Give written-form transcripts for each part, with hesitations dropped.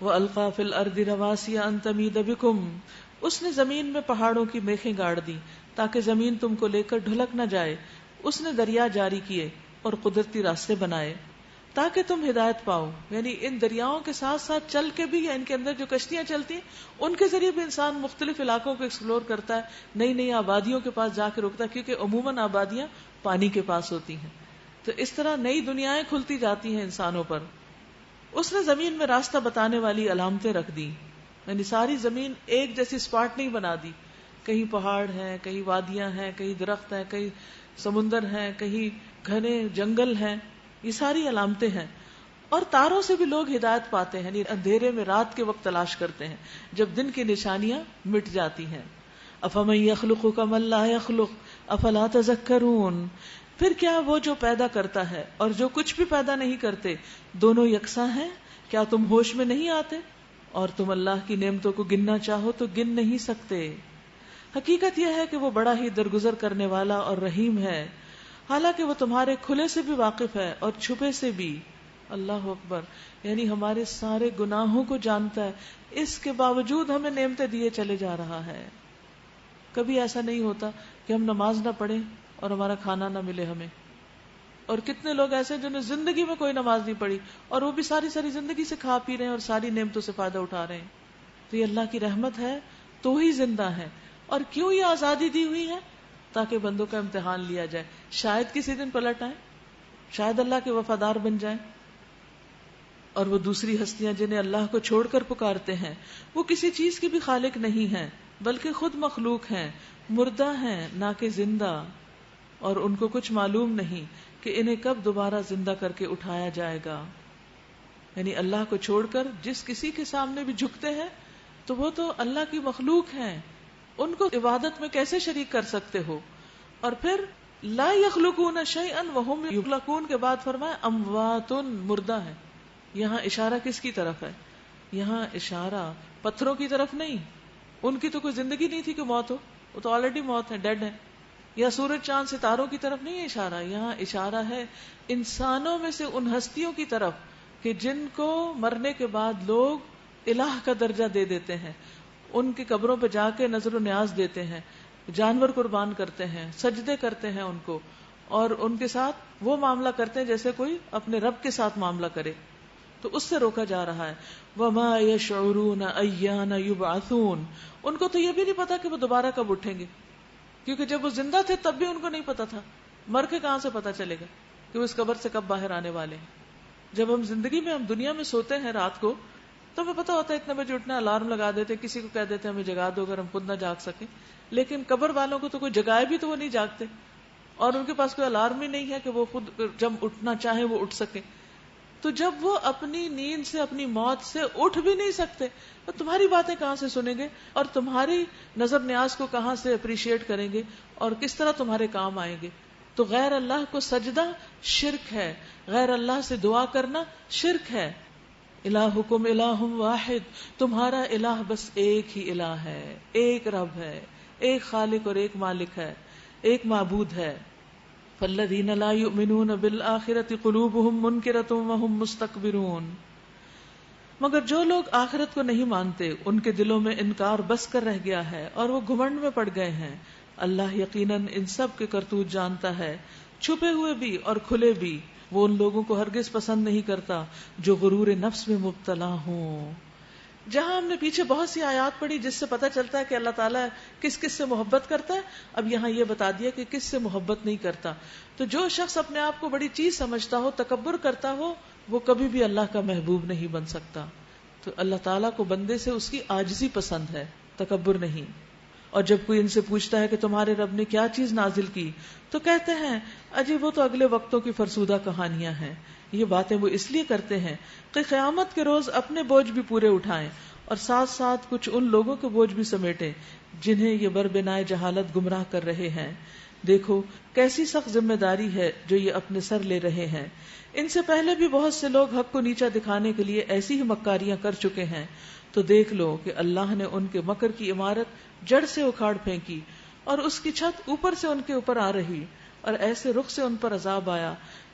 وَأَلْقَى فِي الْأَرْضِ رَوَاسِيَ أَن تَمِيدَ بِكُمْ، اس نے زمین میں پہاڑوں کی میخیں گاڑ دی تاکہ زمین تم کو لے کر ڈھلک نہ جائے. اس نے دریا جاری کیے اور قدرتی راستے بنائے تاکہ تم ہدایت پاؤ. یعنی ان دریاؤں کے ساتھ ساتھ چل کے بھی، یا ان کے اندر جو کشتیاں چلتی ہیں ان کے ذریعے بھی انسان مختلف علاقوں کو ایکسپلور کرتا ہے، نئی نئی آبادیوں کے پاس جا کے رکتا ہے، کیونکہ عموماً آبادیاں پانی کے پاس ہوتی ہیں. تو اس طرح نئی دنیایں کھلتی جاتی ہیں انسانوں پر. اس نے زمین میں راستہ بتانے والی علامتیں رکھ دی، یعنی ساری زمین ایک جیسی اسپاٹ نہیں بنا دی. کہیں پہاڑ ہیں، کہیں وادیاں ہیں، کہیں درخت ہیں، کہیں سمندر ہیں، کہیں گھنے جنگل ہیں. یہ ساری علامتیں ہیں. اور تاروں سے بھی لوگ ہدایت پاتے ہیں، یعنی اندھیرے میں رات کے وقت تلاش کرتے ہیں جب دن کی نشانیاں مٹ جاتی ہیں. افمن یخلق کمن لا یخلق افلا تذکرون، پھر کیا وہ جو پیدا کرتا ہے اور جو کچھ بھی پیدا نہیں کرتے دونوں یکساں ہیں، کیا تم ہوش میں نہیں آتے؟ اور تم اللہ کی نعمتوں کو گننا چاہو تو گن نہیں سکتے. حقیقت یہ ہے کہ وہ بڑا ہی درگزر کرنے والا اور رحیم ہے، حالانکہ وہ تمہارے کھلے سے بھی واقف ہے اور چھپے سے بھی. اللہ اکبر، یعنی ہمارے سارے گناہوں کو جانتا ہے، اس کے باوجود ہمیں نعمتیں دیے چلے جا رہا ہے. کبھی ایسا نہیں ہوتا کہ ہم نماز نہ پڑھیں اور ہمارا کھانا نہ ملے ہمیں. اور کتنے لوگ ایسے جنہوں نے زندگی میں کوئی نماز نہیں پڑھی اور وہ بھی ساری زندگی سے کھا پی رہے ہیں اور ساری نعمتوں سے فائدہ اٹھا رہے ہیں. تو یہ اللہ کی رحمت ہے تو ہی زندہ ہے. اور کیوں یہ آزادی دی ہوئی ہے؟ تاکہ بندوں کا امتحان لیا جائے، شاید کسی دن پلٹ آئے، شاید اللہ کے وفادار بن جائیں. اور وہ دوسری ہستیاں جنہیں اللہ کو چھوڑ کر پکارتے ہیں وہ کسی چیز کی بھی خالق نہیں ہیں بلکہ خود مخلوق ہیں، مردہ ہیں نہ کہ زندہ، اور ان کو کچھ معلوم نہیں کہ انہیں کب دوبارہ زندہ کر کے اٹھایا جائے گا. یعنی اللہ کو چھوڑ کر جس کسی کے سامنے بھی جھکتے ہیں تو وہ تو اللہ کی مخلوق ہیں، ان کو عبادت میں کیسے شریک کر سکتے ہو؟ اور پھر لا یخلقون شیئا وهم یخلقون کے بعد فرمایا اموات، مردہ ہے. یہاں اشارہ کس کی طرف ہے؟ یہاں اشارہ پتھروں کی طرف نہیں، ان کی تو کوئی زندگی نہیں تھی کہ موت ہو، وہ تو آلریڈی موت ہے، ڈیڈ ہے. یا سورج چاند ستاروں کی طرف نہیں ہے اشارہ، یہاں اشارہ ہے انسانوں میں سے ان ہستیوں کی طرف کہ جن کو مرنے کے بعد لوگ الہ کا درجہ دے دیتے ہیں، ان کی قبروں پہ جا کے نظر و نیاز دیتے ہیں، جانور قربان کرتے ہیں، سجدے کرتے ہیں ان کو، اور ان کے ساتھ وہ معاملہ کرتے ہیں جیسے کوئی اپنے رب کے ساتھ معاملہ کرے. تو اس سے روکا جا رہا ہے. وَمَا يَشْعُرُونَ أَيَّانَ يُبْعَثُونَ، ان کو تو یہ بھی نہیں پتا کہ وہ دوبارہ کب اٹھیں گے، کیونکہ جب وہ زندہ تھے تب بھی ان کو نہیں پتا تھا. مر کے کہاں سے پتا چلے گا کہ وہ اس قبر سے کب باہر آنے والے ہیں؟ جب ہم زندگی میں، ہم دنیا میں سوتے ہیں رات کو تو ہمیں پتا ہوتا ہے اتنے بجے اٹھنا، الارم لگا دیتے، کسی کو کہہ دیتے ہمیں جگا دو اگر ہم خود نہ جاگ سکیں. لیکن قبر والوں کو تو کوئی جگائے بھی تو وہ نہیں جاگتے، اور ان کے پاس کوئی الارم ہی نہیں ہے کہ وہ خود جب اٹھنا چاہیں وہ اٹھ سکیں. تو جب وہ اپنی نیند سے، اپنی موت سے اٹھ بھی نہیں سکتے تو تمہاری باتیں کہاں سے سنیں گے، اور تمہاری نظر نیاز کو کہاں سے اپریشیٹ کریں گے، اور کس طرح تمہارے کام آئیں گے؟ تو غیر اللہ کو سجدہ شرک ہے، غیر اللہ سے دعا کرنا شرک ہے. الہکم الہ واحد، تمہارا الہ بس ایک ہی الہ ہے، ایک رب ہے، ایک خالق اور ایک مالک ہے، ایک معبود ہے. فالذین لا یؤمنون بالآخرۃ قلوبہم منکرۃ وہم مستکبرون، مگر جو لوگ آخرت کو نہیں مانتے ان کے دلوں میں انکار بس کر رہ گیا ہے اور وہ گھمنڈ میں پڑ گئے ہیں. اللہ یقیناً ان سب کے کرتوت جانتا ہے، چھپے ہوئے بھی اور کھلے بھی. وہ ان لوگوں کو ہرگز پسند نہیں کرتا جو غرور نفس میں مبتلا ہوں. جہاں ہم نے پیچھے بہت سی آیات پڑھی جس سے پتہ چلتا ہے کہ اللہ تعالیٰ کس کس سے محبت کرتا ہے، اب یہاں یہ بتا دیا کہ کس سے محبت نہیں کرتا. تو جو شخص اپنے آپ کو بڑی چیز سمجھتا ہو، تکبر کرتا ہو، وہ کبھی بھی اللہ کا محبوب نہیں بن سکتا. تو اللہ تعالیٰ کو بندے سے اس کی عاجزی پسند ہے، تکبر نہیں. اور جب کوئی ان سے پوچھتا ہے کہ تمہارے رب نے کیا چیز نازل کی، تو کہتے ہیں اجی وہ تو اگلے وقتوں کی فرسودہ کہانیاں ہیں. یہ باتیں وہ اس لیے کرتے ہیں کہ قیامت کے روز اپنے بوجھ بھی پورے اٹھائیں اور ساتھ ساتھ کچھ ان لوگوں کے بوجھ بھی سمیٹیں جنہیں یہ بربنائے جہالت گمراہ کر رہے ہیں. دیکھو کیسی سخت ذمہ داری ہے جو یہ اپنے سر لے رہے ہیں. ان سے پہلے بھی بہت سے لوگ حق کو نیچا دکھانے کے لیے ایسی ہی مکاریاں کر چکے ہیں. تو دیکھ لو کہ اللہ نے ان کے مکر کی عمارت جڑ سے اکھاڑ پھینکی اور اس کی چھت اوپر سے ان کے اوپر آ رہی، اور ایسے رخ سے ان پر عذاب آیا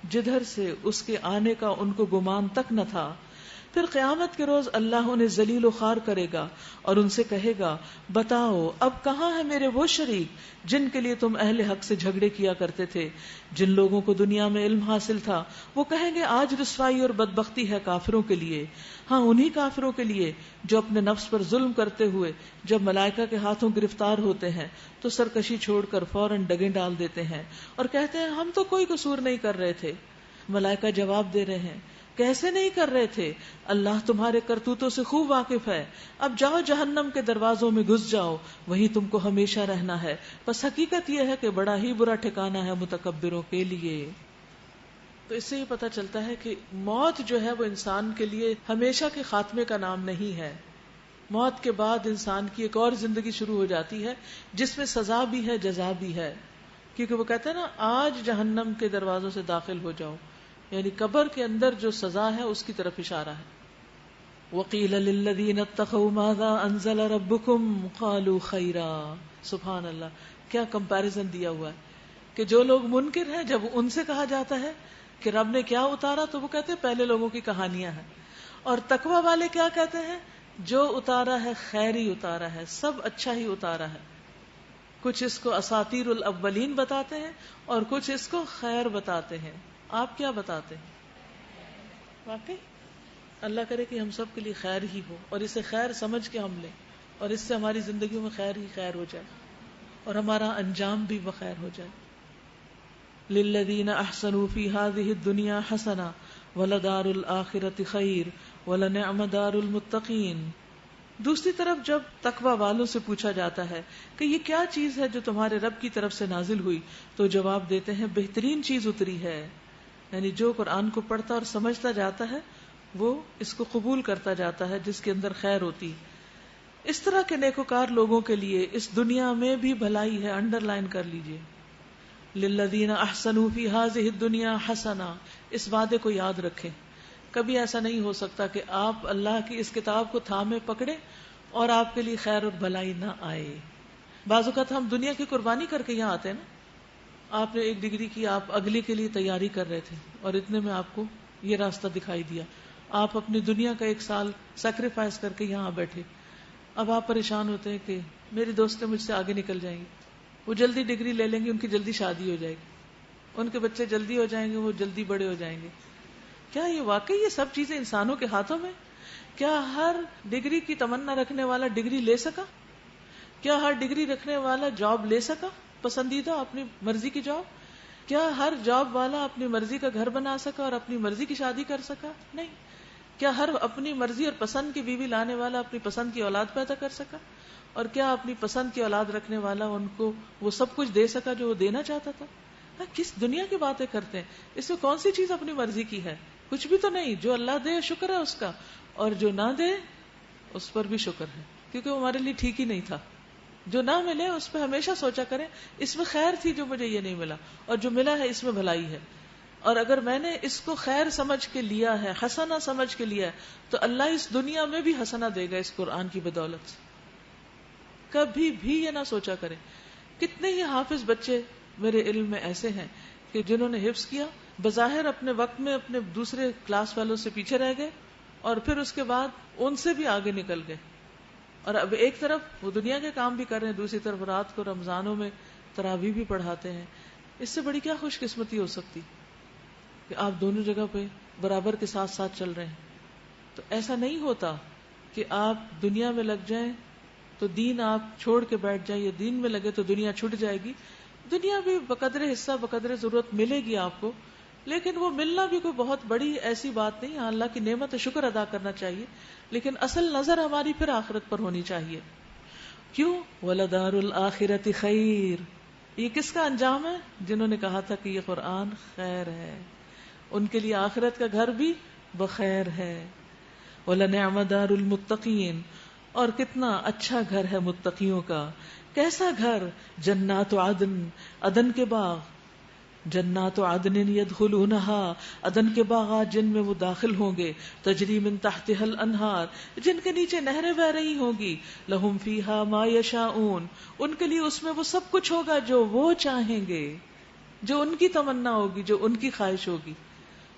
جدھر سے اس کے آنے کا ان کو گمان تک نہ تھا. پھر قیامت کے روز اللہ انہیں ذلیل و خوار کرے گا اور ان سے کہے گا بتاؤ اب کہاں ہے میرے وہ شریک جن کے لیے تم اہل حق سے جھگڑے کیا کرتے تھے. جن لوگوں کو دنیا میں علم حاصل تھا وہ کہیں گے آج رسوائی اور بدبختی ہے کافروں کے لیے. ہاں انہی کافروں کے لیے جو اپنے نفس پر ظلم کرتے ہوئے جب ملائکہ کے ہاتھوں گرفتار ہوتے ہیں تو سرکشی چھوڑ کر فوراً ڈگیں ڈال دیتے ہیں اور کہتے ہیں ہم تو کوئی قصور نہیں کر رہے تھے. ملائکہ جواب دے رہے ہیں کیسے نہیں کر رہے تھے, اللہ تمہارے کرتوتوں سے خوب واقف ہے. اب جاؤ جہنم کے دروازوں میں گھس جاؤ, وہیں تم کو ہمیشہ رہنا ہے. بس حقیقت یہ ہے کہ بڑا ہی برا ٹھکانہ ہے متکبروں کے لیے. تو اس سے یہ پتہ چلتا ہے کہ موت جو ہے وہ انسان کے لیے ہمیشہ کے خاتمے کا نام نہیں ہے. موت کے بعد انسان کی ایک اور زندگی شروع ہو جاتی ہے جس میں سزا بھی ہے جزا بھی ہے. کیونکہ وہ کہتے ہیں نا آج جہنم کے دروازوں سے داخل ہو جاؤ, یعنی قبر کے اندر جو سزا ہے اس کی طرف اشارہ ہے. وَقِيلَ لِلَّذِينَ اتَّقَوْا مَاذَا أَنزَلَ رَبُّكُمْ قَالُوا خَيْرًا. سبحان اللہ, کیا کمپیریزن دیا ہوا ہے کہ جو لوگ منکر ہیں جب ان سے کہا جاتا ہے کہ رب نے کیا اتارا تو وہ کہتے ہیں پہلے لوگوں کی کہانیاں ہیں. اور تقوی والے کیا کہتے ہیں جو اتارا ہے خیر ہی اتارا ہے, سب اچھا ہی اتارا ہے. کچھ اس کو اساطیر الاولین بتاتے ہیں اور کچھ اس کو خیر بتاتے ہیں. آپ کیا بتاتے ہیں؟ واقعی اللہ کرے کہ ہم سب کے لیے خیر ہی ہو اور اسے خیر سمجھ کے ہم لیں اور اس سے ہماری زندگیوں میں خیر ہی خیر ہو جائے اور ہمارا انجام بھی بخیر ہو جائے. للذین احسنوا فی ہذہ الدنیا حسنہ ولدار الآخرۃ خیر ولنعم دار المتقین. دوسری طرف جب تقوی والوں سے پوچھا جاتا ہے کہ یہ کیا چیز ہے جو تمہارے رب کی طرف سے نازل ہوئی تو جواب دیتے ہیں بہترین چیز اتری ہے. یعنی جو قرآن کو پڑھتا اور سمجھتا جاتا ہے وہ اس کو قبول کرتا جاتا ہے جس کے اندر خیر ہوتی. اس طرح کے نیکوکار لوگوں کے لیے اس دنیا میں بھی بھلائی ہے. انڈر لائن کر لیجئے للذین احسنوا فی ہذہ الدنیا حسنہ. اس وعدے کو یاد رکھیں, کبھی ایسا نہیں ہو سکتا کہ آپ اللہ کی اس کتاب کو تھامے پکڑے اور آپ کے لیے خیر اور بھلائی نہ آئے. بعض اوقات ہم دنیا کی قربانی کر کے یہاں آتے ہیں نا. آپ نے ایک ڈگری کی, آپ اگلی کے لیے تیاری کر رہے تھے اور اتنے میں آپ کو یہ راستہ دکھائی دیا, آپ اپنی دنیا کا 1 سال سیکریفائس کر کے یہاں بیٹھے. اب آپ پریشان ہوتے ہیں کہ میری دوستیں مجھ سے آگے نکل جائیں گی, وہ جلدی ڈگری لے لیں گے, ان کی جلدی شادی ہو جائے گی, ان کے بچے جلدی ہو جائیں گے, وہ جلدی بڑے ہو جائیں گے. کیا یہ واقعی یہ سب چیزیں انسانوں کے ہاتھوں میں؟ کیا ہر ڈگری کی تمنا رکھنے والا ڈگری لے سکا؟ کیا ہر ڈگری رکھنے والا جاب لے سکا, پسندیدہ اپنی مرضی کی جاب؟ کیا ہر جاب والا اپنی مرضی کا گھر بنا سکا اور اپنی مرضی کی شادی کر سکا؟ نہیں. کیا ہر اپنی مرضی اور پسند کی بیوی لانے والا اپنی پسند کی اولاد پیدا کر سکا؟ اور کیا اپنی پسند کی اولاد رکھنے والا ان کو وہ سب کچھ دے سکا جو وہ دینا چاہتا تھا؟ کس دنیا کی باتیں کرتے ہیں؟ اس میں کون سی چیز اپنی مرضی کی ہے؟ کچھ بھی تو نہیں. جو اللہ دے شکر ہے اس کا, اور جو نہ دے اس پر بھی شکر ہے, کیونکہ وہ ہمارے لیے ٹھیک ہی نہیں تھا. جو نہ ملے اس پہ ہمیشہ سوچا کریں اس میں خیر تھی جو مجھے یہ نہیں ملا, اور جو ملا ہے اس میں بھلائی ہے. اور اگر میں نے اس کو خیر سمجھ کے لیا ہے, حسنہ سمجھ کے لیا ہے, تو اللہ اس دنیا میں بھی حسنہ دے گا اس قرآن کی بدولت سے. کبھی بھی یہ نہ سوچا کریں. کتنے ہی حافظ بچے میرے علم میں ایسے ہیں کہ جنہوں نے حفظ کیا, بظاہر اپنے وقت میں اپنے دوسرے کلاس والوں سے پیچھے رہ گئے اور پھر اس کے بعد ان سے بھی آگے نکل گئے, اور اب ایک طرف وہ دنیا کے کام بھی کر رہے ہیں, دوسری طرف رات کو رمضانوں میں تراویح بھی پڑھاتے ہیں. اس سے بڑی کیا خوش قسمتی ہو سکتی کہ آپ دونوں جگہ پہ برابر کے ساتھ ساتھ چل رہے ہیں. تو ایسا نہیں ہوتا کہ آپ دنیا میں لگ جائیں تو دین آپ چھوڑ کے بیٹھ جائیں, یا دین میں لگے تو دنیا چھٹ جائے گی. دنیا بھی بقدر حصہ بقدر ضرورت ملے گی آپ کو, لیکن وہ ملنا بھی کوئی بہت بڑی ایسی بات نہیں. اللہ کی نعمت شکر ادا کرنا چاہیے, لیکن اصل نظر ہماری پھر آخرت پر ہونی چاہیے. کیوں؟ وَلَدَارُ الْآخِرَةِ خَيْرٌ. یہ کس کا انجام ہے؟ جنہوں نے کہا تھا کہ یہ قرآن خیر ہے, ان کے لیے آخرت کا گھر بھی بخیر ہے. وَلَنِعْمَ دَارُ الْمُتَّقِينَ. اور کتنا اچھا گھر ہے متقیوں کا. کیسا گھر؟ جنات عدن, عدن کے باغ. جنات عدن يدخلونها, عدن کے باغات جن میں وہ داخل ہوں گے. تجری من تحتها الانہار, جن کے نیچے نہریں بہ رہی ہوں گی. لهم فيها ما يشاءون, ان کے لیے اس میں وہ سب کچھ ہوگا جو وہ چاہیں گے, جو ان کی تمنا ہوگی, جو ان کی خواہش ہوگی.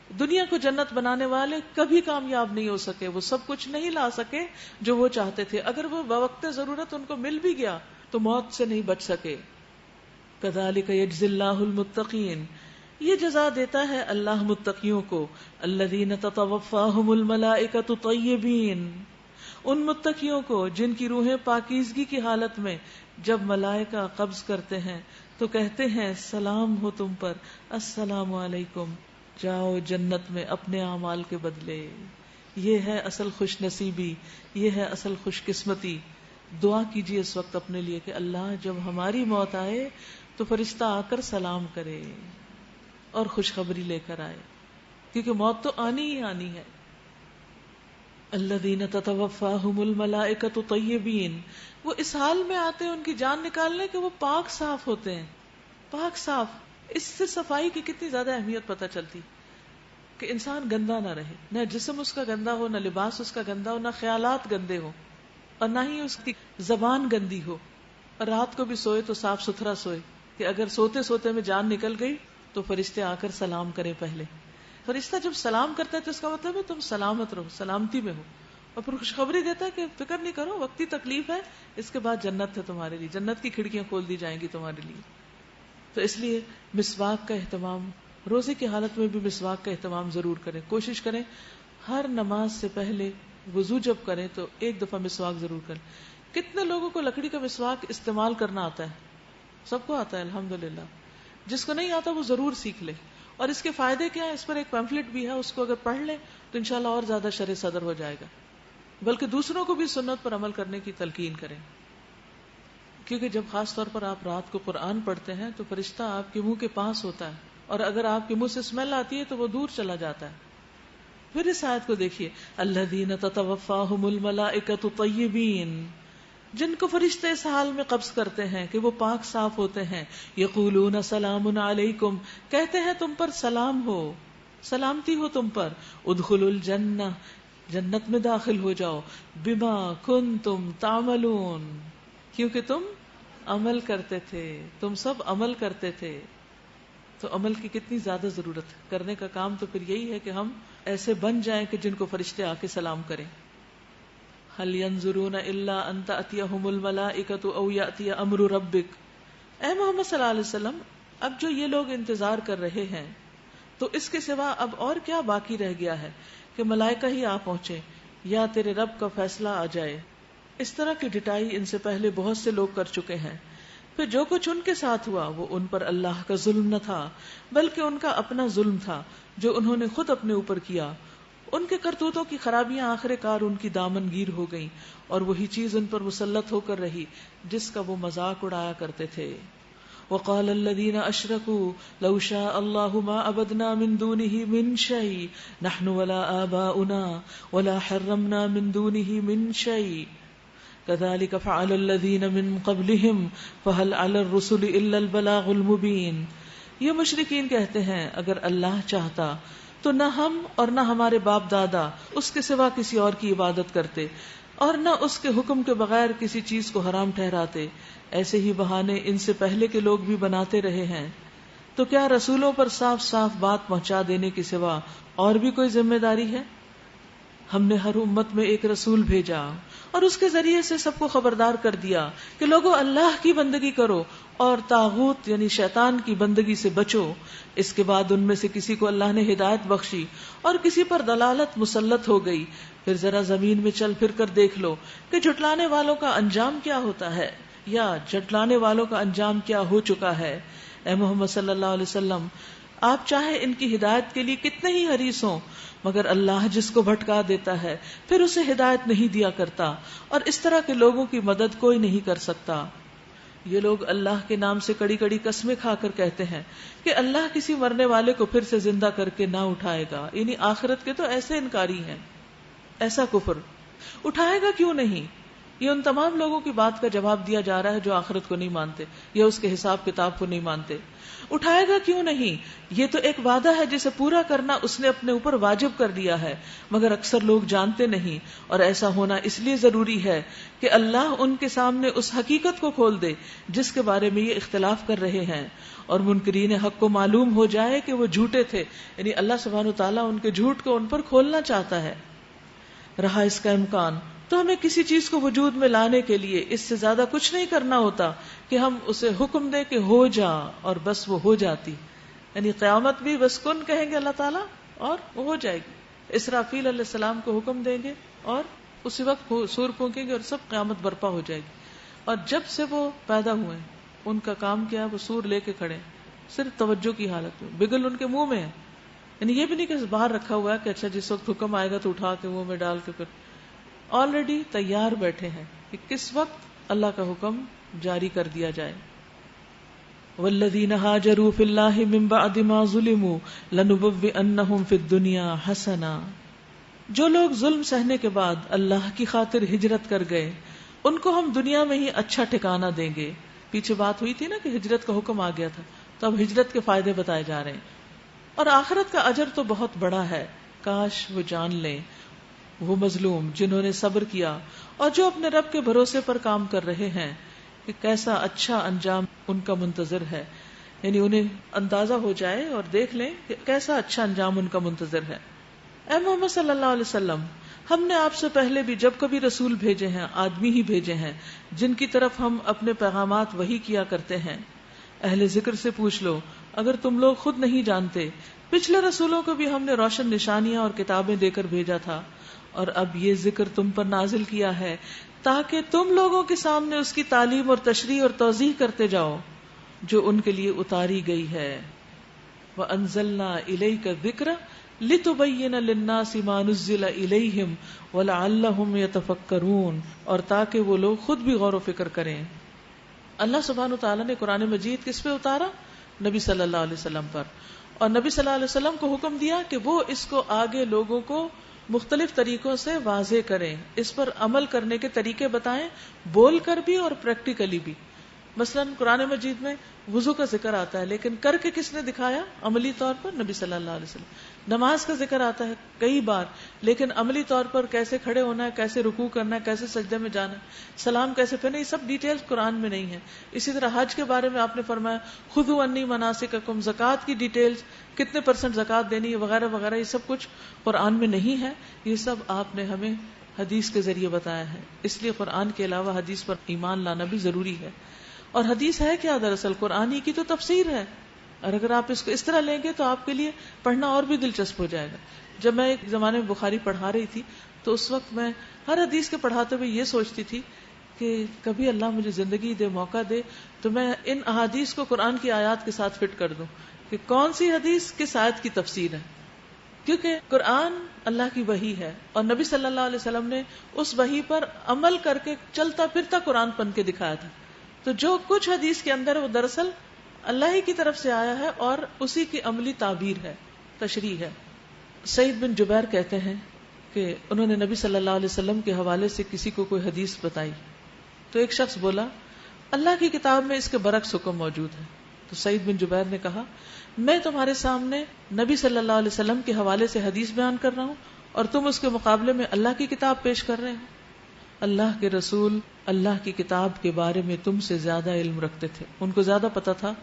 دنیا کو جنت بنانے والے کبھی کامیاب نہیں ہو سکے، وہ سب کچھ نہیں لا سکے جو وہ چاہتے تھے، اگر وہ بوقت ضرورت ان کو مل بھی گیا تو موت سے نہیں بچ سکے. کذالک یجزی اللہ المتقین، یہ جزا دیتا ہے اللہ متقیوں کو. الذین تتوفاہم الملائکۃ طیبین، ان متقیوں کو جن کی روحیں پاکیزگی کی حالت میں جب ملائکہ قبض کرتے ہیں تو کہتے ہیں سلام ہو تم پر، السلام علیکم، جاؤ جنت میں اپنے اعمال کے بدلے. یہ ہے اصل خوش نصیبی، یہ ہے اصل خوش قسمتی. دعا کیجیے اس وقت اپنے لیے کہ اللہ جب ہماری موت آئے تو فرشتہ آ کر سلام کرے اور خوشخبری لے کر آئے، کیونکہ موت تو آنی ہی آنی ہے. الذین تتوفاہم الملائکۃ طیبین، وہ اس حال میں آتے ہیں ان کی جان نکالنے کہ وہ پاک صاف ہوتے ہیں. پاک صاف، اس سے صفائی کی کتنی زیادہ اہمیت پتہ چلتی کہ انسان گندا نہ رہے، نہ جسم اس کا گندا ہو، نہ لباس اس کا گندا ہو، نہ خیالات گندے ہو، اور نہ ہی اس کی زبان گندی ہو. اور رات کو بھی سوئے تو صاف ستھرا سوئے کہ اگر سوتے سوتے میں جان نکل گئی تو فرشتے آ کر سلام کریں. پہلے فرشتہ جب سلام کرتا ہے تو اس کا مطلب ہے تم سلامت رہو، سلامتی میں ہو، اور پھر خوشخبری دیتا ہے کہ فکر نہیں کرو، وقتی تکلیف ہے، اس کے بعد جنت ہے تمہارے لیے، جنت کی کھڑکیاں کھول دی جائیں گی تمہارے لیے. تو اس لیے مسواک کا اہتمام، روزے کی حالت میں بھی مسواک کا اہتمام ضرور کریں. کوشش کریں ہر نماز سے پہلے وضو جب کریں تو ایک دفعہ مسواک ضرور کریں. کتنے لوگوں کو لکڑی کا مسواک استعمال کرنا آتا ہے؟ سب کو آتا ہے الحمدللہ. جس کو نہیں آتا وہ ضرور سیکھ لے. اور اس کے فائدے کیا ہیں، اس پر ایک پیمفلٹ بھی ہے، اس کو اگر پڑھ لیں تو انشاءاللہ اور زیادہ شرح صدر ہو جائے گا. بلکہ دوسروں کو بھی سنت پر عمل کرنے کی تلقین کریں، کیونکہ جب خاص طور پر آپ رات کو قرآن پڑھتے ہیں تو فرشتہ آپ کے منہ کے پاس ہوتا ہے، اور اگر آپ کے منہ سے اسمیل آتی ہے تو وہ دور چلا جاتا ہے. پھر اس آیت کو دیکھیے، الذین تتوفاہم الملائکۃ طیبین، جن کو فرشتے اس حال میں قبض کرتے ہیں کہ وہ پاک صاف ہوتے ہیں. یقولون سلام علیکم، کہتے ہیں تم پر سلام ہو، سلامتی ہو تم پر. ادخلوا الجنہ، جنت میں داخل ہو جاؤ. بما کنتم تعملون، کیونکہ تم عمل کرتے تھے، تم سب عمل کرتے تھے. تو عمل کی کتنی زیادہ ضرورت ہے. کرنے کا کام تو پھر یہی ہے کہ ہم ایسے بن جائیں کہ جن کو فرشتے آ کے سلام کریں. هل ينظرون الا ان تأتيهم الملائکۃ او یأتی امر ربک. اے محمد صلی اللہ علیہ وسلم، اب جو یہ لوگ انتظار کر رہے ہیں تو اس کے سوا اب اور کیا باقی رہ گیا ہے کہ ملائکہ ہی آ پہنچے یا تیرے رب کا فیصلہ آ جائے. اس طرح کی ڈٹائی ان سے پہلے بہت سے لوگ کر چکے ہیں. پھر جو کچھ ان کے ساتھ ہوا وہ ان پر اللہ کا ظلم نہ تھا بلکہ ان کا اپنا ظلم تھا جو انہوں نے خود اپنے اوپر کیا. ان کے کرتوتوں کی خرابیاں آخر کار ان کی دامن گیر ہو گئیں، اور وہی چیز ان پر مسلط ہو کر رہی جس کا وہ مذاق اڑایا کرتے تھے. وقال الذين اشركوا لو شاء الله ما عبدنا من دونه من شيء نحن ولا آباؤنا ولا حرمنا من دونه من شيء كذلك فعل الذين من قبلهم فهل على الرسل الا البلاغ المبين. یہ مشرکین کہتے ہیں اگر اللہ چاہتا تو نہ ہم اور نہ ہمارے باپ دادا اس کے سوا کسی اور کی عبادت کرتے، اور نہ اس کے حکم کے بغیر کسی چیز کو حرام ٹھہراتے. ایسے ہی بہانے ان سے پہلے کے لوگ بھی بناتے رہے ہیں. تو کیا رسولوں پر صاف صاف بات پہنچا دینے کے سوا اور بھی کوئی ذمہ داری ہے؟ ہم نے ہر امت میں ایک رسول بھیجا اور اس کے ذریعے سے سب کو خبردار کر دیا کہ لوگوں اللہ کی بندگی کرو اور طاغوت یعنی شیطان کی بندگی سے بچو. اس کے بعد ان میں سے کسی کو اللہ نے ہدایت بخشی اور کسی پر دلالت مسلط ہو گئی. پھر ذرا زمین میں چل پھر کر دیکھ لو کہ جھٹلانے والوں کا انجام کیا ہوتا ہے یا جھٹلانے والوں کا انجام کیا ہو چکا ہے. اے محمد صلی اللہ علیہ وسلم، آپ چاہے ان کی ہدایت کے لیے کتنے ہی حریص ہوں، مگر اللہ جس کو بھٹکا دیتا ہے پھر اسے ہدایت نہیں دیا کرتا، اور اس طرح کے لوگوں کی مدد کوئی نہیں کر سکتا. یہ لوگ اللہ کے نام سے کڑی کڑی قسمیں کھا کر کہتے ہیں کہ اللہ کسی مرنے والے کو پھر سے زندہ کر کے نہ اٹھائے گا. یعنی آخرت کے تو ایسے انکاری ہیں. ایسا کفر اٹھائے گا کیوں نہیں؟ یہ ان تمام لوگوں کی بات کا جواب دیا جا رہا ہے جو آخرت کو نہیں مانتے یا اس کے حساب کتاب کو نہیں مانتے. اٹھائے گا کیوں نہیں؟ یہ تو ایک وعدہ ہے جسے پورا کرنا اس نے اپنے اوپر واجب کر دیا ہے، مگر اکثر لوگ جانتے نہیں. اور ایسا ہونا اس لیے ضروری ہے کہ اللہ ان کے سامنے اس حقیقت کو کھول دے جس کے بارے میں یہ اختلاف کر رہے ہیں، اور منکرین حق کو معلوم ہو جائے کہ وہ جھوٹے تھے. یعنی اللہ سبحانہ وتعالیٰ ان کے جھوٹ کو ان پر کھولنا چاہتا ہے. رہا اس کا امکان تو ہمیں کسی چیز کو وجود میں لانے کے لیے اس سے زیادہ کچھ نہیں کرنا ہوتا کہ ہم اسے حکم دیں کہ ہو جا، اور بس وہ ہو جاتی. یعنی قیامت بھی بس کن کہیں گے اللہ تعالیٰ اور وہ ہو جائے گی. اسرافیل علیہ السلام کو حکم دیں گے اور اسی وقت سور پھونکیں گے اور سب قیامت برپا ہو جائے گی. اور جب سے وہ پیدا ہوئے ان کا کام کیا ہے؟ وہ سور لے کے کھڑے، صرف توجہ کی حالت میں، بگل ان کے منہ میں ہے. یعنی یہ بھی نہیں کہ باہر رکھا ہوا ہے کہ اچھا جس وقت حکم آئے گا تو اٹھا کے منہ میں ڈال کے، پھر آلریڈی تیار بیٹھے ہیں کہ کس وقت اللہ کا حکم جاری کر دیا جائے. والذین ہاجروا فی اللہ من بعد ما ظلموا لنبوئنہم فی الدنیا حسنا. جو لوگ ظلم سہنے کے بعد اللہ کی خاطر ہجرت کر گئے ان کو ہم دنیا میں ہی اچھا ٹھکانہ دیں گے. پیچھے بات ہوئی تھی نا کہ ہجرت کا حکم آ گیا تھا، تو اب ہجرت کے فائدے بتائے جا رہے ہیں. اور آخرت کا اجر تو بہت بڑا ہے، کاش وہ جان لیں وہ مظلوم جنہوں نے صبر کیا اور جو اپنے رب کے بھروسے پر کام کر رہے ہیں کہ کیسا اچھا انجام ان کا منتظر ہے. یعنی انہیں اندازہ ہو جائے اور دیکھ لیں کہ کیسا اچھا انجام ان کا منتظر ہے. اے محمد صلی اللہ علیہ وسلم، ہم نے آپ سے پہلے بھی جب کبھی رسول بھیجے ہیں آدمی ہی بھیجے ہیں جن کی طرف ہم اپنے پیغامات وحی کیا کرتے ہیں. اہل ذکر سے پوچھ لو اگر تم لوگ خود نہیں جانتے. پچھلے رسولوں کو بھی ہم نے روشن نشانیاں اور کتابیں دے کر بھیجا تھا، اور اب یہ ذکر تم پر نازل کیا ہے تاکہ تم لوگوں کے سامنے اس کی تعلیم اور تشریح اور توضیح کرتے جاؤ جو ان کے لیے اتاری گئی ہے. وَأَنزَلْنَا إِلَيْكَ الذِّكْرَ لِتُبَيِّنَ لِلنَّاسِ مَا نُزِّلَ إِلَيْهِمْ وَلَعَلَّهُمْ يَتَفَكَّرُونَ، اور تاکہ وہ لوگ خود بھی غور و فکر کریں. اللہ سبحانہ وتعالیٰ نے قرآن مجید کس پہ اتارا؟ نبی صلی اللہ علیہ وسلم پر. اور نبی صلی اللہ علیہ وسلم کو حکم دیا کہ وہ اس کو آگے لوگوں کو مختلف طریقوں سے واضح کریں، اس پر عمل کرنے کے طریقے بتائیں، بول کر بھی اور پریکٹیکلی بھی. مثلا قرآن مجید میں وضو کا ذکر آتا ہے، لیکن کر کے کس نے دکھایا عملی طور پر؟ نبی صلی اللہ علیہ وسلم. نماز کا ذکر آتا ہے کئی بار، لیکن عملی طور پر کیسے کھڑے ہونا ہے، کیسے رکوع کرنا ہے، کیسے سجدے میں جانا ہے، سلام کیسے پھیرنا، یہ سب ڈیٹیلز قرآن میں نہیں ہے. اسی طرح حج کے بارے میں آپ نے فرمایا خذوا عنی مناسککم، زکوٰۃ کی ڈیٹیلز کتنے % زکوٰۃ دینی ہے وغیرہ وغیرہ، یہ سب کچھ قرآن میں نہیں ہے. یہ سب آپ نے ہمیں حدیث کے ذریعے بتایا ہے. اس لیے قرآن کے علاوہ حدیث پر ایمان لانا بھی ضروری ہے. اور حدیث ہے کیا؟ دراصل قرآن ہی کی تو تفسیر ہے، اور اگر آپ اس کو اس طرح لیں گے تو آپ کے لیے پڑھنا اور بھی دلچسپ ہو جائے گا. جب میں ایک زمانے میں بخاری پڑھا رہی تھی تو اس وقت میں ہر حدیث کے پڑھاتے ہوئے یہ سوچتی تھی کہ کبھی اللہ مجھے زندگی دے، موقع دے تو میں ان احادیث کو قرآن کی آیات کے ساتھ فٹ کر دوں کہ کون سی حدیث کس آیت کی تفسیر ہے. کیونکہ قرآن اللہ کی وحی ہے اور نبی صلی اللہ علیہ وسلم نے اس وحی پر عمل کر کے چلتا پھرتا قرآن پن کے دکھایا تھا. تو جو کچھ حدیث کے اندر وہ دراصل اللہ ہی کی طرف سے آیا ہے اور اسی کی عملی تعبیر ہے، تشریح ہے. سعید بن جبیر کہتے ہیں کہ انہوں نے نبی صلی اللہ علیہ وسلم کے حوالے سے کسی کو کوئی حدیث بتائی تو ایک شخص بولا اللہ کی کتاب میں اس کے برعکس حکم موجود ہے. تو سعید بن جبیر نے کہا میں تمہارے سامنے نبی صلی اللہ علیہ وسلم کے حوالے سے حدیث بیان کر رہا ہوں اور تم اس کے مقابلے میں اللہ کی کتاب پیش کر رہے ہو. اللہ کے رسول اللہ کی کتاب کے بارے میں تم سے زیادہ علم رکھتے تھے، ان کو زیادہ پتا تھا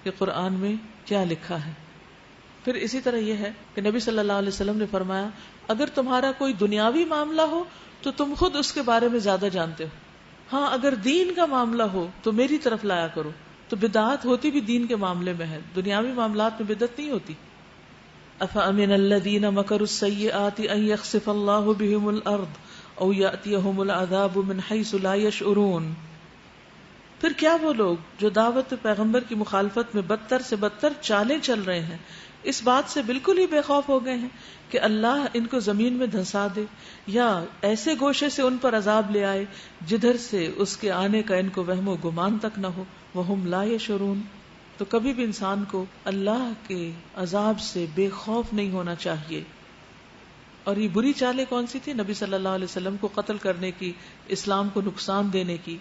کہ قرآن میں کیا لکھا ہے. پھر اسی طرح یہ ہے کہ نبی صلی اللہ علیہ وسلم نے فرمایا اگر تمہارا کوئی دنیاوی معاملہ ہو تو تم خود اس کے بارے میں زیادہ جانتے ہو، ہاں اگر دین کا معاملہ ہو تو میری طرف لایا کرو. تو بدعات ہوتی بھی دین کے معاملے میں ہے، دنیاوی معاملات میں بدعت نہیں ہوتی. افامن الذین مکروا السیئات ان یخسف اللہ بہم الارض او یأتیہم العذاب من حیث لا یشعرون. پھر کیا وہ لوگ جو دعوت پیغمبر کی مخالفت میں بدتر سے بدتر چالیں چل رہے ہیں اس بات سے بالکل ہی بے خوف ہو گئے ہیں کہ اللہ ان کو زمین میں دھنسا دے یا ایسے گوشے سے ان پر عذاب لے آئے جدھر سے اس کے آنے کا ان کو وہم و گمان تک نہ ہو. وہم لا یشعرون. تو کبھی بھی انسان کو اللہ کے عذاب سے بے خوف نہیں ہونا چاہیے. اور یہ بری چالیں کون سی تھی؟ نبی صلی اللہ علیہ وسلم کو قتل کرنے کی، اسلام کو نقصان دینے کی.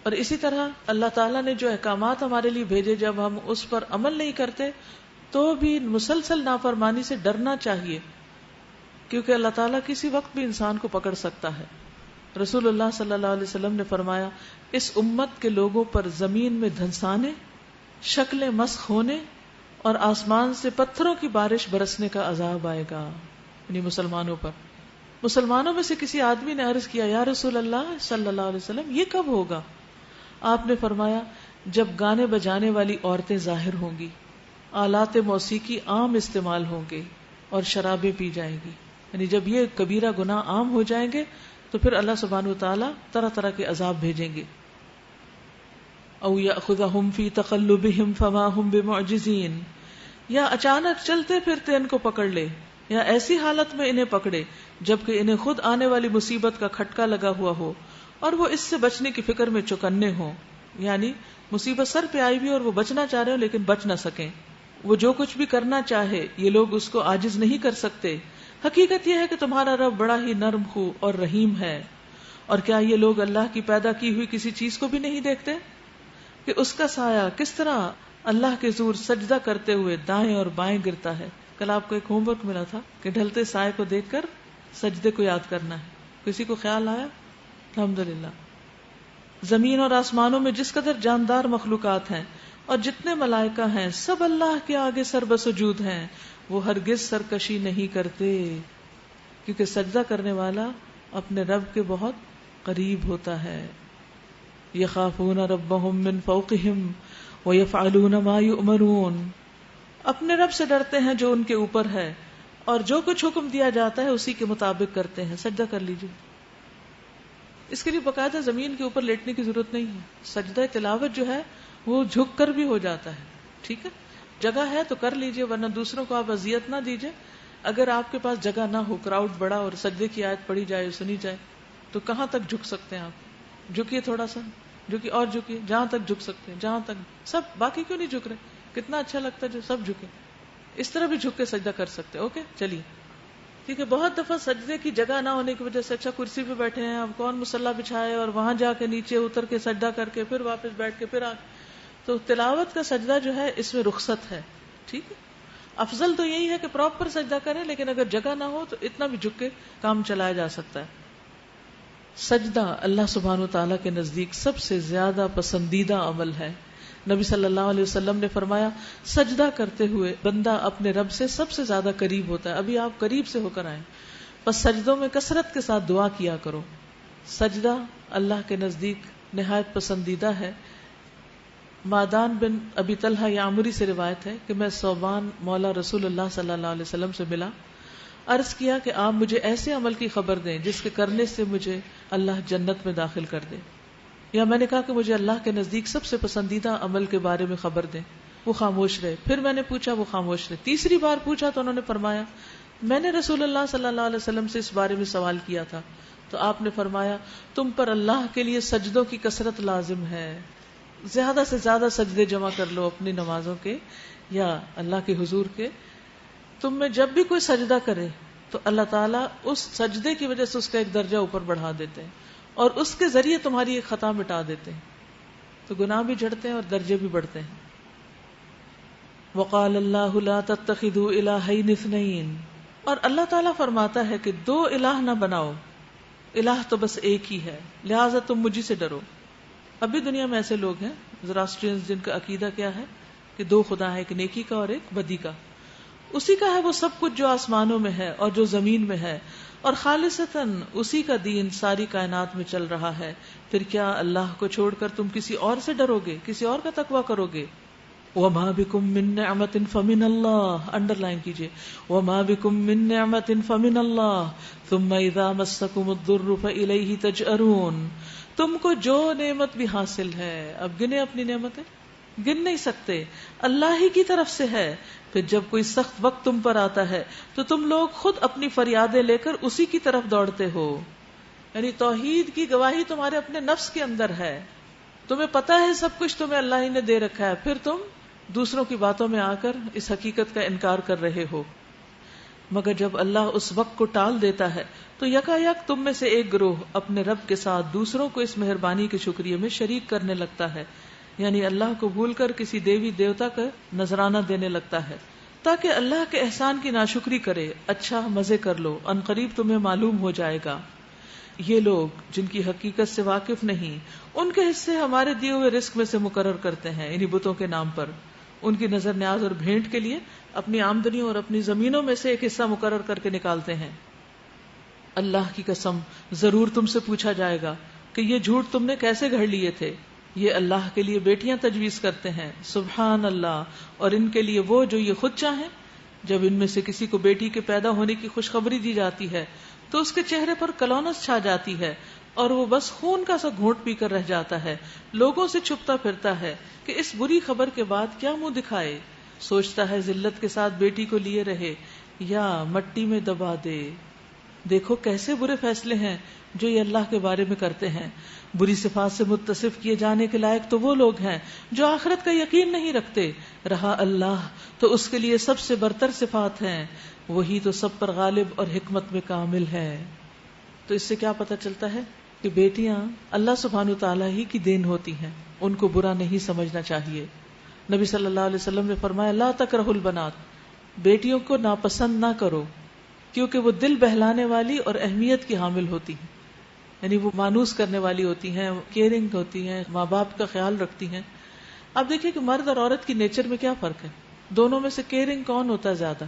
اور اسی طرح اللہ تعالیٰ نے جو احکامات ہمارے لیے بھیجے، جب ہم اس پر عمل نہیں کرتے تو بھی مسلسل نافرمانی سے ڈرنا چاہیے، کیونکہ اللہ تعالیٰ کسی وقت بھی انسان کو پکڑ سکتا ہے. رسول اللہ صلی اللہ علیہ وسلم نے فرمایا، اس امت کے لوگوں پر زمین میں دھنسانے، شکلیں مسخ ہونے اور آسمان سے پتھروں کی بارش برسنے کا عذاب آئے گا، یعنی مسلمانوں پر. مسلمانوں میں سے کسی آدمی نے عرض کیا، یا رسول اللہ صلی اللہ علیہ وسلم یہ کب ہوگا؟ آپ نے فرمایا، جب گانے بجانے والی عورتیں ظاہر ہوں گی، آلات موسیقی عام استعمال ہوں گے اور شرابیں پی جائیں گی. یعنی جب یہ کبیرہ گناہ عام ہو جائیں گے تو پھر اللہ سبحانہ وتعالیٰ طرح طرح کے عذاب بھیجیں گے. او یأخذہم فی تقلبہم فما ہم بمعجزین، یا اچانک چلتے پھرتے ان کو پکڑ لے، یا ایسی حالت میں انہیں پکڑے جبکہ انہیں خود آنے والی مصیبت کا کھٹکا لگا ہوا ہو اور وہ اس سے بچنے کی فکر میں چوکنے ہوں. یعنی مصیبت سر پہ آئی ہوئی اور وہ بچنا چاہ رہے ہو لیکن بچ نہ سکیں. وہ جو کچھ بھی کرنا چاہے یہ لوگ اس کو عاجز نہیں کر سکتے. حقیقت یہ ہے کہ تمہارا رب بڑا ہی نرم خو اور رحیم ہے. اور کیا یہ لوگ اللہ کی پیدا کی ہوئی کسی چیز کو بھی نہیں دیکھتے کہ اس کا سایہ کس طرح اللہ کے زور سجدہ کرتے ہوئے دائیں اور بائیں گرتا ہے. کل آپ کو ایک ہوم ورک ملا تھا کہ ڈھلتے سائے کو دیکھ کر سجدے کو یاد کرنا ہے. کسی کو خیال آیا؟ الحمدللہ. زمین اور آسمانوں میں جس قدر جاندار مخلوقات ہیں اور جتنے ملائکہ ہیں، سب اللہ کے آگے سر بسجود ہیں. وہ ہرگز سرکشی نہیں کرتے، کیونکہ سجدہ کرنے والا اپنے رب کے بہت قریب ہوتا ہے. یخافون ربهم من فوقهم ویفعلون ما یؤمرون، اپنے رب سے ڈرتے ہیں جو ان کے اوپر ہے، اور جو کچھ حکم دیا جاتا ہے اسی کے مطابق کرتے ہیں. سجدہ کر لیجیے. اس کے لیے باقاعدہ زمین کے اوپر لیٹنے کی ضرورت نہیں ہے. سجدہ تلاوت جو ہے وہ جھک کر بھی ہو جاتا ہے. ٹھیک ہے، جگہ ہے تو کر لیجیے، ورنہ دوسروں کو آپ اذیت نہ دیجیے. اگر آپ کے پاس جگہ نہ ہو، کراؤڈ بڑا اور سجدے کی آیت پڑھی جائے، سنی جائے، تو کہاں تک جھک سکتے ہیں آپ؟ جھکیے تھوڑا سا، جھکیے اور جھکیے جہاں تک جھک سکتے ہیں، جہاں تک سب. باقی کیوں نہیں جھک رہے؟ کتنا اچھا لگتا ہے جو سب جھکے. اس طرح بھی جھک کے سجدہ کر سکتے. اوکے چلیے ٹھیک ہے. بہت دفعہ سجدے کی جگہ نہ ہونے کی وجہ سے اچھا کرسی پہ بیٹھے ہیں، اب کون مصلی بچھائے اور وہاں جا کے نیچے اتر کے سجدہ کر کے پھر واپس بیٹھ کے پھر تو تلاوت کا سجدہ جو ہے اس میں رخصت ہے. ٹھیک ہے، افضل تو یہی ہے کہ پراپر سجدہ کریں، لیکن اگر جگہ نہ ہو تو اتنا بھی جھک کے کام چلایا جا سکتا ہے. سجدہ اللہ سبحانہ وتعالیٰ کے نزدیک سب سے زیادہ پسندیدہ عمل ہے. نبی صلی اللہ علیہ وسلم نے فرمایا، سجدہ کرتے ہوئے بندہ اپنے رب سے سب سے زیادہ قریب ہوتا ہے. ابھی آپ قریب سے ہو کر آئیں، بس سجدوں میں کثرت کے ساتھ دعا کیا کرو. سجدہ اللہ کے نزدیک نہایت پسندیدہ ہے. مادان بن ابی طلحہ یعمری سے روایت ہے کہ میں ثوبان مولا رسول اللہ صلی اللہ علیہ وسلم سے ملا. عرض کیا کہ آپ مجھے ایسے عمل کی خبر دیں جس کے کرنے سے مجھے اللہ جنت میں داخل کر دے. یا میں نے کہا کہ مجھے اللہ کے نزدیک سب سے پسندیدہ عمل کے بارے میں خبر دیں. وہ خاموش رہے. پھر میں نے پوچھا، وہ خاموش رہے. تیسری بار پوچھا تو انہوں نے فرمایا، میں نے رسول اللہ صلی اللہ علیہ وسلم سے اس بارے میں سوال کیا تھا تو آپ نے فرمایا، تم پر اللہ کے لیے سجدوں کی کثرت لازم ہے. زیادہ سے زیادہ سجدے جمع کر لو اپنی نمازوں کے یا اللہ کے حضور کے. تم میں جب بھی کوئی سجدہ کرے تو اللہ تعالیٰ اس سجدے کی وجہ سے اس کا ایک درجہ اوپر بڑھا دیتے ہیں اور اس کے ذریعے تمہاری ایک خطا مٹا دیتے ہیں. تو گناہ بھی جھڑتے ہیں اور درجے بھی بڑھتے ہیں. وقال اللہ لا تتخذوا الہین اثنین، اور اللہ تعالیٰ فرماتا ہے کہ دو الہ نہ بناؤ، الہ تو بس ایک ہی ہے، لہٰذا تم مجھے سے ڈرو. ابھی دنیا میں ایسے لوگ ہیں زراسٹرینز جن کا عقیدہ کیا ہے کہ دو خدا ہے، ایک نیکی کا اور ایک بدی کا. اسی کا ہے وہ سب کچھ جو آسمانوں میں ہے اور جو زمین میں ہے، اور خالصتاً اسی کا دین ساری کائنات میں چل رہا ہے. پھر کیا اللہ کو چھوڑ کر تم کسی اور سے ڈرو گے، کسی اور کا تقویٰ کرو گے؟ وَمَا بِكُم مِّن نِّعْمَةٍ فَمِنَ اللَّهِ، انڈر لائن کیجئے، وَمَا بِكُم مِّن نِّعْمَةٍ فَمِنَ اللَّهِ ثُمَّ إِذَا مَسَّكُمُ الضُّرُّ فَإِلَيْهِ تَجْأَرُونَ. تم کو جو نعمت بھی حاصل ہے، اب گنے اپنی نعمتیں، گن نہیں سکتے، اللہ ہی کی طرف سے ہے. پھر جب کوئی سخت وقت تم پر آتا ہے تو تم لوگ خود اپنی فریادیں لے کر اسی کی طرف دوڑتے ہو. یعنی توحید کی گواہی تمہارے اپنے نفس کے اندر ہے، تمہیں پتا ہے سب کچھ تمہیں اللہ ہی نے دے رکھا ہے، پھر تم دوسروں کی باتوں میں آ کر اس حقیقت کا انکار کر رہے ہو. مگر جب اللہ اس وقت کو ٹال دیتا ہے تو یکایک تم میں سے ایک گروہ اپنے رب کے ساتھ دوسروں کو اس مہربانی کے شکریہ میں شریک کرنے لگتا ہے، یعنی اللہ کو بھول کر کسی دیوی دیوتا کا نذرانہ دینے لگتا ہے تاکہ اللہ کے احسان کی ناشکری کرے۔ اچھا مزے کر لو، ان قریب تمہیں معلوم ہو جائے گا۔ یہ لوگ جن کی حقیقت سے واقف نہیں، ان کے حصے ہمارے دیے ہوئے رزق میں سے مقرر کرتے ہیں، یعنی بتوں کے نام پر۔ ان کی نظر نیاز اور بھیٹ کے لیے اپنی آمدنیوں اور اپنی زمینوں میں سے ایک حصہ مقرر کر کے نکالتے ہیں۔ اللہ کی قسم ضرور تم سے پوچھا جائے گا کہ یہ جھوٹ تم نے کیسے گھڑ لیے تھے۔ یہ اللہ کے لیے بیٹیاں تجویز کرتے ہیں، سبحان اللہ، اور ان کے لیے وہ جو یہ خود چاہیں۔ جب ان میں سے کسی کو بیٹی کے پیدا ہونے کی خوشخبری دی جاتی ہے تو اس کے چہرے پر کلونس چھا جاتی ہے اور وہ بس خون کا سا گھونٹ پی کر رہ جاتا ہے، لوگوں سے چھپتا پھرتا ہے کہ اس بری خبر کے بعد کیا منہ دکھائے۔ سوچتا ہے ذلت کے ساتھ بیٹی کو لیے رہے یا مٹی میں دبا دے۔ دیکھو کیسے برے فیصلے ہیں جو یہ اللہ کے بارے میں کرتے ہیں۔ بری صفات سے متصف کیے جانے کے لائق تو وہ لوگ ہیں جو آخرت کا یقین نہیں رکھتے۔ رہا اللہ تو اس کے لیے سب سے برتر صفات ہیں، وہی تو سب پر غالب اور حکمت میں کامل ہے۔ تو اس سے کیا پتہ چلتا ہے کہ بیٹیاں اللہ سبحانہ تعالیٰ ہی کی دین ہوتی ہیں، ان کو برا نہیں سمجھنا چاہیے۔ نبی صلی اللہ علیہ وسلم نے فرمایا لا تکرہوا البنات، بیٹیوں کو ناپسند نہ کرو، کیونکہ وہ دل بہلانے والی اور اہمیت کی حامل ہوتی ہیں، یعنی وہ مانوس کرنے والی ہوتی ہیں، کیئرنگ ہوتی ہیں، ماں باپ کا خیال رکھتی ہیں۔ اب دیکھیے کہ مرد اور عورت کی نیچر میں کیا فرق ہے۔ دونوں میں سے کیئرنگ کون ہوتا ہے زیادہ؟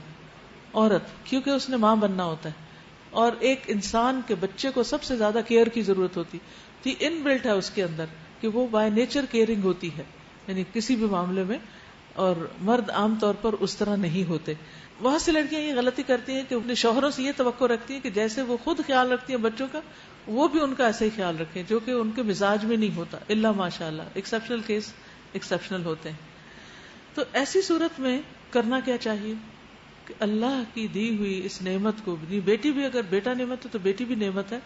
عورت، کیونکہ اس نے ماں بننا ہوتا ہے، اور ایک انسان کے بچے کو سب سے زیادہ کیئر کی ضرورت ہوتی تھی، ان بلٹ ہے اس کے اندر کہ وہ بائی نیچر کیئرنگ ہوتی ہے، یعنی کسی بھی معاملے میں، اور مرد عام طور پر اس طرح نہیں ہوتے۔ بہت سی لڑکیاں یہ غلطی کرتی ہیں کہ اپنے شوہروں سے یہ توقع رکھتی ہیں کہ جیسے وہ خود خیال رکھتی ہیں بچوں کا، وہ بھی ان کا ایسے ہی خیال رکھیں، جو کہ ان کے مزاج میں نہیں ہوتا، الا ماشاء اللہ، ایکسیپشنل کیس ایکسیپشنل ہوتے ہیں۔ تو ایسی صورت میں کرنا کیا چاہیے کہ اللہ کی دی ہوئی اس نعمت کو، بیٹی بھی اگر بیٹا نعمت ہے تو بیٹی بھی نعمت ہے،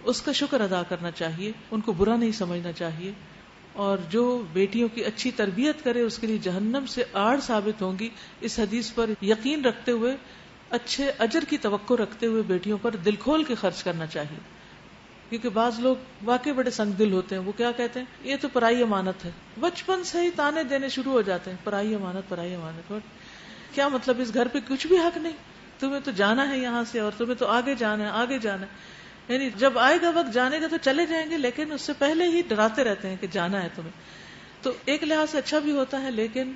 اس کا شکر ادا کرنا چاہیے، ان کو برا نہیں سمجھنا چاہیے، اور جو بیٹیوں کی اچھی تربیت کرے اس کے لیے جہنم سے آڑ ثابت ہوں گی، اس حدیث پر یقین رکھتے ہوئے، اچھے اجر کی توقع رکھتے ہوئے بیٹیوں پر دل کھول کے خرچ کرنا چاہیے۔ کیونکہ بعض لوگ واقعی بڑے سنگ دل ہوتے ہیں، وہ کیا کہتے ہیں یہ تو پرائی امانت ہے، بچپن سے ہی تانے دینے شروع ہو جاتے ہیں، پرائی امانت پرائی امانت۔ اور کیا مطلب اس گھر پہ کچھ بھی حق نہیں، تمہیں تو جانا ہے یہاں سے، اور تمہیں تو آگے جانا ہے آگے جانا ہے، یعنی جب آئے گا وقت جانے کا تو چلے جائیں گے، لیکن اس سے پہلے ہی ڈراتے رہتے ہیں کہ جانا ہے تمہیں۔ تو ایک لحاظ سے اچھا بھی ہوتا ہے، لیکن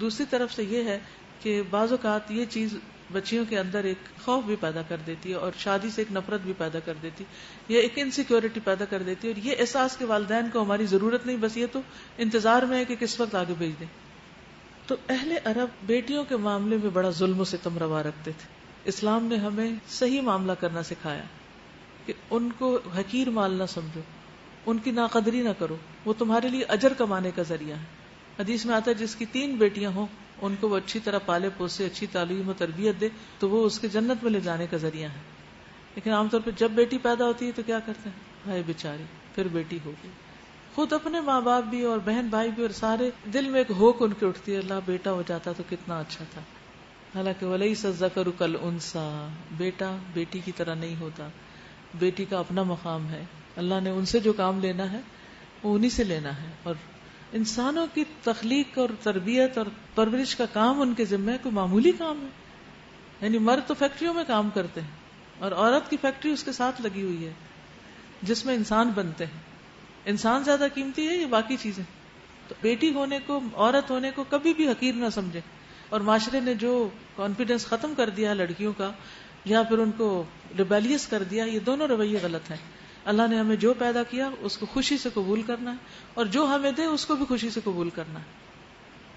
دوسری طرف سے یہ ہے کہ بعض اوقات یہ چیز بچیوں کے اندر ایک خوف بھی پیدا کر دیتی ہے، اور شادی سے ایک نفرت بھی پیدا کر دیتی ہے، یہ ایک انسیکیورٹی پیدا کر دیتی ہے، اور یہ احساس کہ والدین کو ہماری ضرورت نہیں، بس یہ تو انتظار میں ہے کہ کس وقت آگے بھیج دیں۔ تو اہل عرب بیٹیوں کے معاملے میں بڑا ظلم و ستم روا رکھتے تھے۔ اسلام نے ہمیں صحیح معاملہ کرنا سکھایا کہ ان کو حقیر مال نہ سمجھو، ان کی ناقدری نہ کرو، وہ تمہارے لیے اجر کمانے کا ذریعہ ہے۔ حدیث میں آتا ہے جس کی 3 بیٹیاں ہوں ان کو وہ اچھی طرح پالے پوسے، اچھی تعلیم و تربیت دے تو وہ اس کے جنت میں لے جانے کا ذریعہ ہے۔ لیکن عام طور پہ جب بیٹی پیدا ہوتی ہے تو کیا کرتے ہیں، ہائے بیچاری پھر بیٹی ہو گئی۔ خود اپنے ماں باپ بھی اور بہن بھائی بھی، اور سارے دل میں ایک ہوک ان کے اٹھتی ہے، اللہ بیٹا ہو جاتا تو کتنا اچھا تھا۔ حالانکہ وَلَيْسَ الذَّكَرُ كَالْأُنثَىٰ، بیٹا بیٹی کی طرح نہیں ہوتا، بیٹی کا اپنا مقام ہے، اللہ نے ان سے جو کام لینا ہے وہ انہی سے لینا ہے، اور انسانوں کی تخلیق اور تربیت اور پرورش کا کام ان کے ذمہ ہے، کوئی معمولی کام ہے؟ یعنی مرد تو فیکٹریوں میں کام کرتے ہیں اور عورت کی فیکٹری اس کے ساتھ لگی ہوئی ہے جس میں انسان بنتے ہیں۔ انسان زیادہ قیمتی ہے یا باقی چیزیں؟ تو بیٹی ہونے کو، عورت ہونے کو کبھی بھی حقیر نہ سمجھے، اور معاشرے نے جو کانفیڈنس ختم کر دیا ہے لڑکیوں کا، یا پھر ان کو ریبیلیس کر دیا، یہ دونوں رویے غلط ہیں۔ اللہ نے ہمیں جو پیدا کیا اس کو خوشی سے قبول کرنا ہے، اور جو ہمیں دے اس کو بھی خوشی سے قبول کرنا ہے۔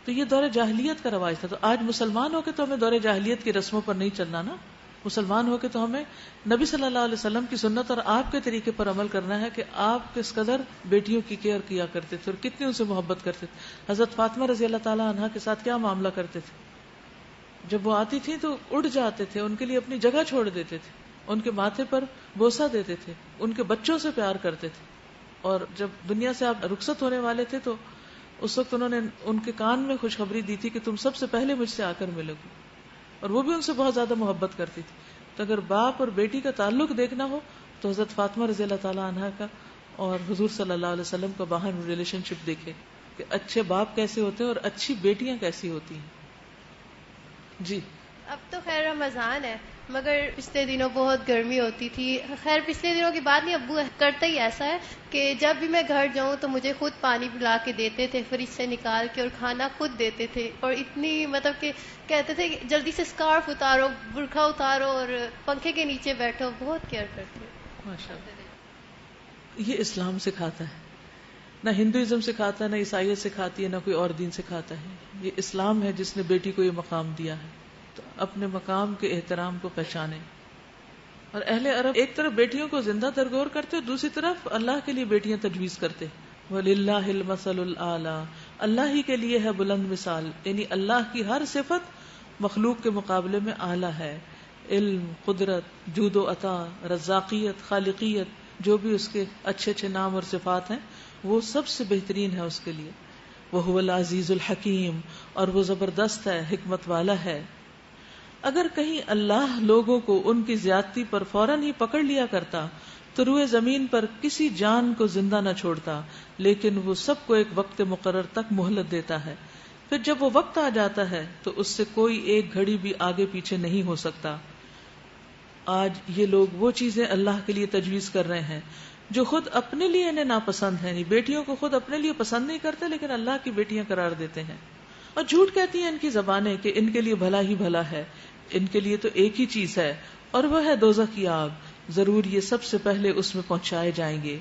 تو یہ دور جاہلیت کا رواج تھا، تو آج مسلمان ہو کے تو ہمیں دور جاہلیت کی رسموں پر نہیں چلنا نا، مسلمان ہو کے تو ہمیں نبی صلی اللہ علیہ وسلم کی سنت اور آپ کے طریقے پر عمل کرنا ہے کہ آپ کس قدر بیٹیوں کی کیئر کیا کرتے تھے اور کتنی ان سے محبت کرتے تھے۔ حضرت فاطمہ رضی اللہ تعالیٰ عنہا کے ساتھ کیا معاملہ کرتے تھے، جب وہ آتی تھی تو اڑ جاتے تھے، ان کے لیے اپنی جگہ چھوڑ دیتے تھے، ان کے ماتھے پر بوسہ دیتے تھے، ان کے بچوں سے پیار کرتے تھے، اور جب دنیا سے آپ رخصت ہونے والے تھے تو اس وقت انہوں نے ان کے کان میں خوشخبری دی تھی کہ تم سب سے پہلے مجھ سے آ کر ملو گی۔ اور وہ بھی ان سے بہت زیادہ محبت کرتی تھی. تو اگر باپ اور بیٹی کا تعلق دیکھنا ہو تو حضرت فاطمہ رضی اللہ تعالی عنہا کا اور حضور صلی اللہ علیہ وسلم کا باہم ریلیشن شپ دیکھے کہ اچھے باپ کیسے ہوتے ہیں اور اچھی بیٹیاں کیسی ہوتی ہیں. جی اب تو خیر رمضان ہے، مگر پچھلے دنوں بہت گرمی ہوتی تھی. خیر پچھلے دنوں کی بات نہیں، ابو کرتا ہی ایسا ہے کہ جب بھی میں گھر جاؤں تو مجھے خود پانی پلا کے دیتے تھے فریج سے نکال کے، اور کھانا خود دیتے تھے، اور اتنی مطلب کہ کہتے تھے کہ جلدی سے اسکارف اتارو، برقع اتارو اور پنکھے کے نیچے بیٹھو. بہت کیئر کرتے. ماشاء اللہ. یہ اسلام سکھاتا ہے، نہ ہندوازم سکھاتا ہے، نہ عیسائیت سکھاتی ہے، نہ کوئی اور دین سکھاتا ہے. یہ اسلام ہے جس نے بیٹی کو یہ مقام دیا ہے. تو اپنے مقام کے احترام کو پہچانے. اور اہل عرب ایک طرف بیٹیوں کو زندہ درگور کرتے، دوسری طرف اللہ کے لیے بیٹیاں تجویز کرتے. وَلِلَّهِ الْمَثَلُ الْأَعْلَى، اللہ ہی کے لیے ہے بلند مثال. یعنی اللہ کی ہر صفت مخلوق کے مقابلے میں اعلیٰ ہے. علم، قدرت، جود و عطا، رزاقیت، خالقیت، جو بھی اس کے اچھے اچھے نام اور صفات ہیں وہ سب سے بہترین ہے اس کے لیے. وَهُوَ الْعَزِيزُ الْحَكِيمُ، اور وہ زبردست ہے، حکمت والا ہے. اگر کہیں اللہ لوگوں کو ان کی زیادتی پر فوراً ہی پکڑ لیا کرتا تو روئے زمین پر کسی جان کو زندہ نہ چھوڑتا، لیکن وہ سب کو ایک وقت مقرر تک مہلت دیتا ہے. پھر جب وہ وقت آ جاتا ہے تو اس سے کوئی ایک گھڑی بھی آگے پیچھے نہیں ہو سکتا. آج یہ لوگ وہ چیزیں اللہ کے لیے تجویز کر رہے ہیں جو خود اپنے لیے انہیں ناپسند ہیں. بیٹیوں کو خود اپنے لیے پسند نہیں کرتے لیکن اللہ کی بیٹیاں قرار دیتے ہیں. اور جھوٹ کہتی ہیں ان کی زبانیں کہ ان کے لیے بھلا ہی بھلا ہے. ان کے لیے تو ایک ہی چیز ہے اور وہ ہے دوزخ کی آگ، ضرور یہ سب سے پہلے اس میں پہنچائے جائیں گے.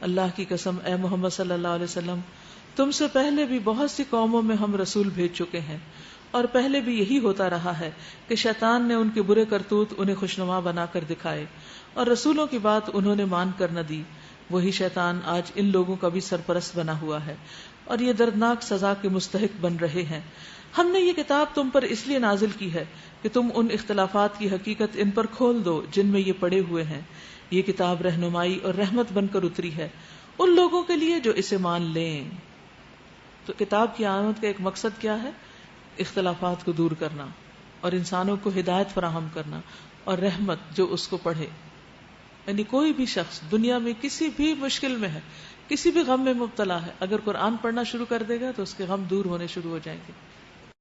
اللہ کی قسم اے محمد صلی اللہ علیہ وسلم، تم سے پہلے بھی بہت سی قوموں میں ہم رسول بھیج چکے ہیں، اور پہلے بھی یہی ہوتا رہا ہے کہ شیطان نے ان کے برے کرتوت انہیں خوشنما بنا کر دکھائے اور رسولوں کی بات انہوں نے مان کر نہ دی. وہی شیطان آج ان لوگوں کا بھی سرپرست بنا ہوا ہے اور یہ دردناک سزا کے مستحق بن رہے ہیں. ہم نے یہ کتاب تم پر اس لیے نازل کی ہے کہ تم ان اختلافات کی حقیقت ان پر کھول دو جن میں یہ پڑے ہوئے ہیں. یہ کتاب رہنمائی اور رحمت بن کر اتری ہے ان لوگوں کے لیے جو اسے مان لیں. تو کتاب کی آمد کا ایک مقصد کیا ہے؟ اختلافات کو دور کرنا اور انسانوں کو ہدایت فراہم کرنا اور رحمت جو اس کو پڑھے. یعنی کوئی بھی شخص دنیا میں کسی بھی مشکل میں ہے، کسی بھی غم میں مبتلا ہے، اگر قرآن پڑھنا شروع کر دے گا تو اس کے غم دور ہونے شروع ہو جائیں گے.